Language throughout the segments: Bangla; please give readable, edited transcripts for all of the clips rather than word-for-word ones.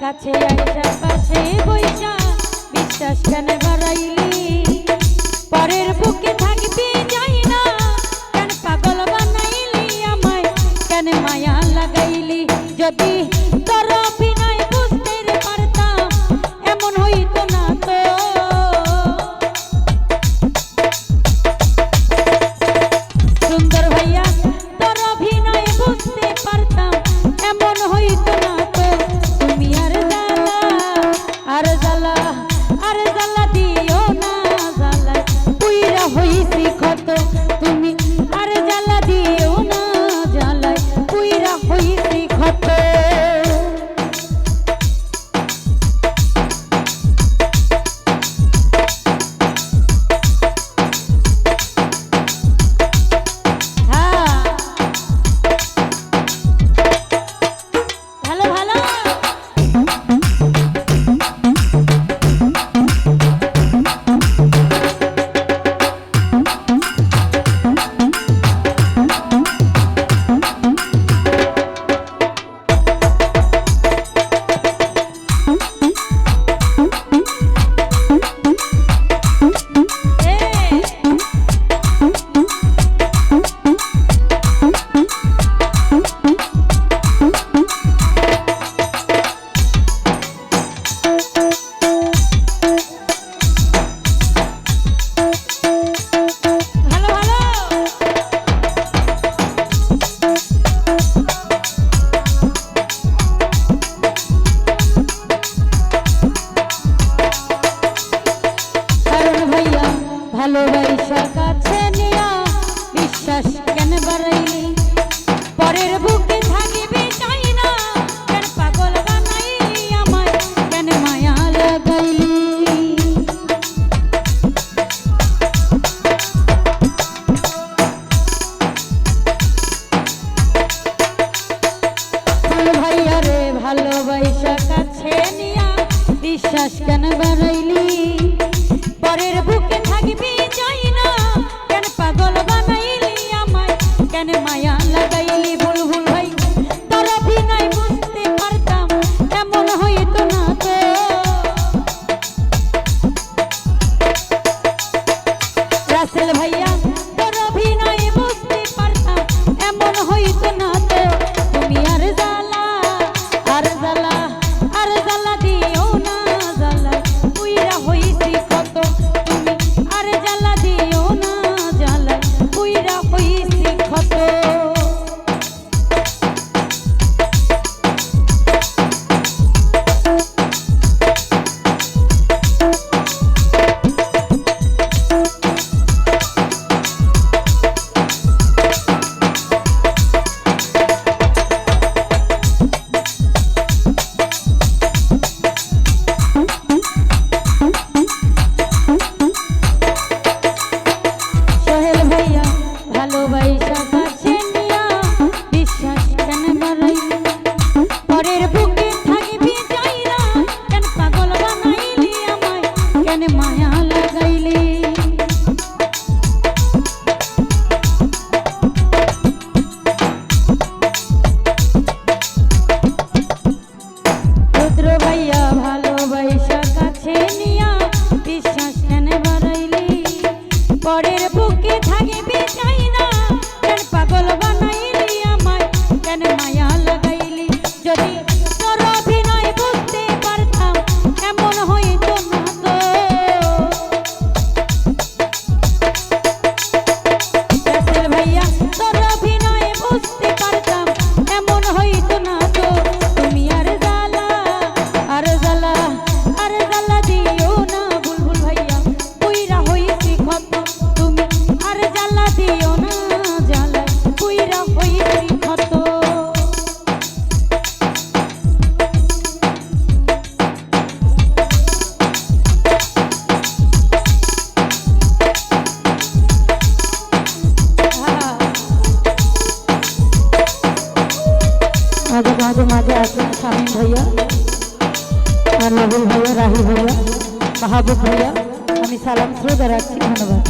কাছে আইসা পাশে বইসা বিশ্বাস কেন বাড়াইলি পরের বুকে থাকবি যাই না কেন পাগল বানাইলি আমায় কেন মায়া লাগাইলি যদি তোর অভিনয় বুঝতে পারতাম এমন হইতো না তো সুন্দর ভাইয়া তোর অভিনয় বুঝতে পারতাম এমন হইতো না তো তুমি আর জ্বালা দিও না জ্বালা পুইরা হইছি ক্ষত তুমি আর জ্বালা দিও না জ্বালায় পুইরা হইছি ক্ষত ভালোবাসা কাছে নিয়া বিশ্বাস কেন বাড়াইলি পরের বুকে থাকিবি চাই না কেন পাগল বানাইলি আমায় কেন মায়া লাগাইলি ভাইয়া রে ভালোবাসা কাছে নিয়া বিশ্বাস কেন বাড়াইলি পরের বুকে থাকবি চাই না কেন পাগল বানাইলি আমায় কেন মায়া লাগাইলি ভুল ভুল ভাই তোর অভিনয় বুঝতে পারতাম এমন হইতো না তো রাসেল ভাইয়া তোর অভিনয় বুঝতে পারতাম এমন হইতো না তো তুমি আর জ্বালা দিও না জ্বালা পুইরা হইছি কত তুমি আর জ্বালা দিও না জ্বালা পুইরা হইছি কত ভালোবাসা কাছে মাঝে মাঝে আছেন শামীম ভাইয়া, নবুল ভাইয়া, রাহি ভাইয়া, মাহবুব ভাইয়া, আমি সালাম শ্রদ্ধা রাখছি। ধন্যবাদ।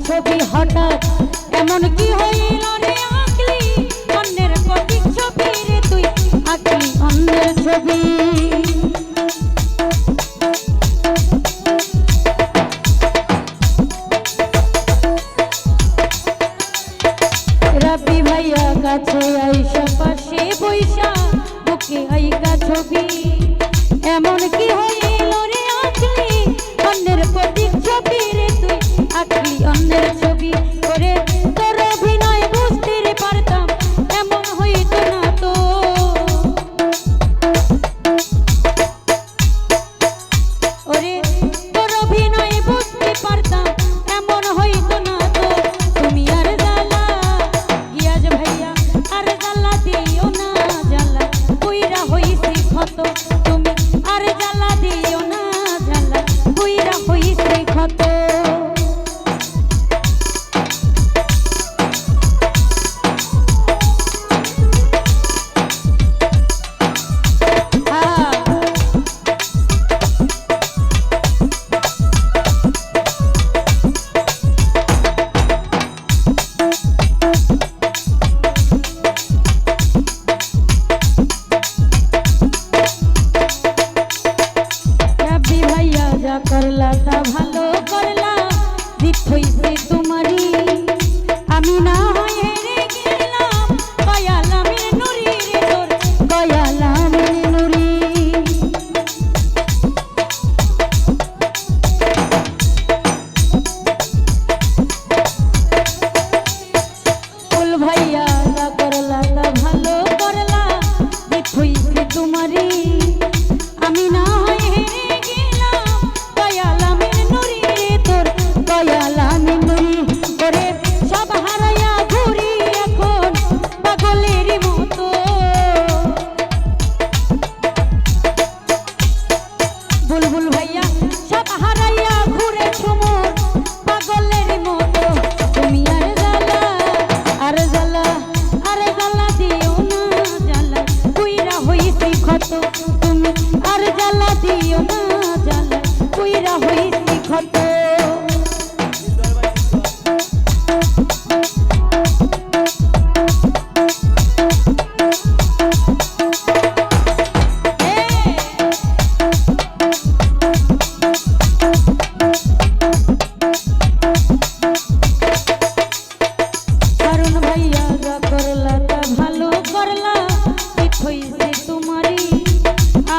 ছবি হঠাৎ এমন কি হইল রে আঁকলি অন্যের প্রতীক ছবি রে তুই আঁকলি অন্যের ছবি। রাবি ভাইয়া কাছে আইসা পাশে বইসা বুকে আইকা ছবি এমন কি হইল রে আঁকলি অন্যের প্রতীক ছবি রে তুই আঁকলি অন্যের ছবি করে তোর অভিনয় বুঝতে পারতাম এমন হইত না তো। ওরে তোর অভিনয় বুঝতে পারতাম এমন হইত না তো। তুমি আর জ্বালা গিয়াজ ভাইয়া আর জ্বালা দিও না জ্বালা কইরা হইছি ক্ষত। তুমি আর জ্বালা দিও না জ্বালা কইরা হইছি ক্ষত। করলা তা ভালো করলা জিত হইছে তোমারই আমি না হয় হেরে গেলাম গয়ালামের নুরি রে তোর গয়ালামের নুরি। ফুল ভাইয়া যা করলা তা ভালো করলা জিত হইছে তোমারই আমি না হয় হেরে বুলবুল ভাইয়া সব হারাইয়া ঘুরে ঝুমুর পাগলের মতো। তুমি আর জ্বালা আর জ্বালা আর জ্বালা দিও না জ্বালা কইরা হইছি ক্ষত। তুমি আর জ্বালা দিও না জ্বালা কইরা হইছি ক্ষত।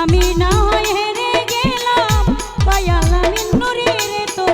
আমি না হয় হেরে গেলাম গয়ালামের নুরি রে তোর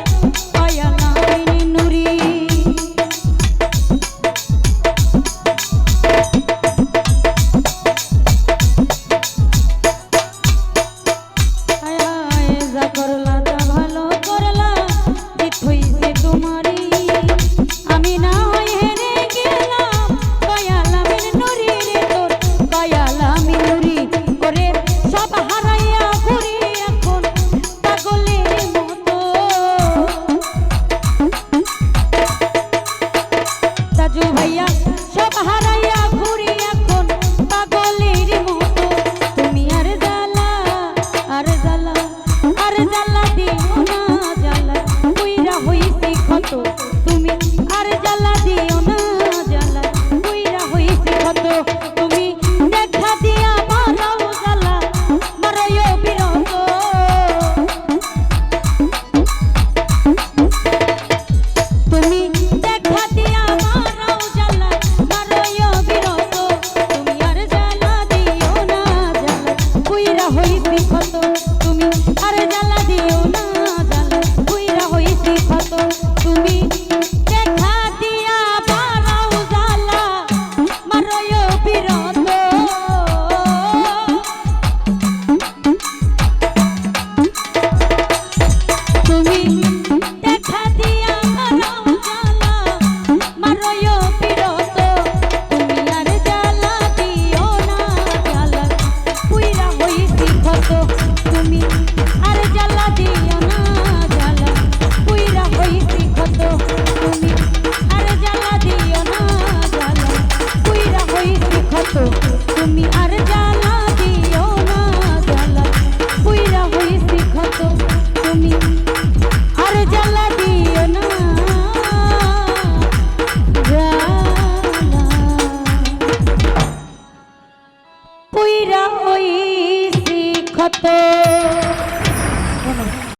দিও না জ্বালা পুইরা হইছি ক্ষত তুমি দেখা দিয়া বাড়াও জ্বালা মারয় বিরত তুমি দেখা দিয়া বাড়াও জ্বালা মারয় বিরত তুমি আর জ্বালা দিও না জ্বালা পুইরা হইছি ক্ষত তুমি আর জ্বালা দিও না জ্বালা পুইরা হইছি ক্ষত তুমি আর জ্বালা দিও না জ্বালা পুইরা হইছি ক্ষত তুমি আর জ্বালা দিও না জ্বালা পুইরা হইছি ক্ষত তুমি আর জ্বালা দিও না জ্বালা পুইরা হইছি ক্ষত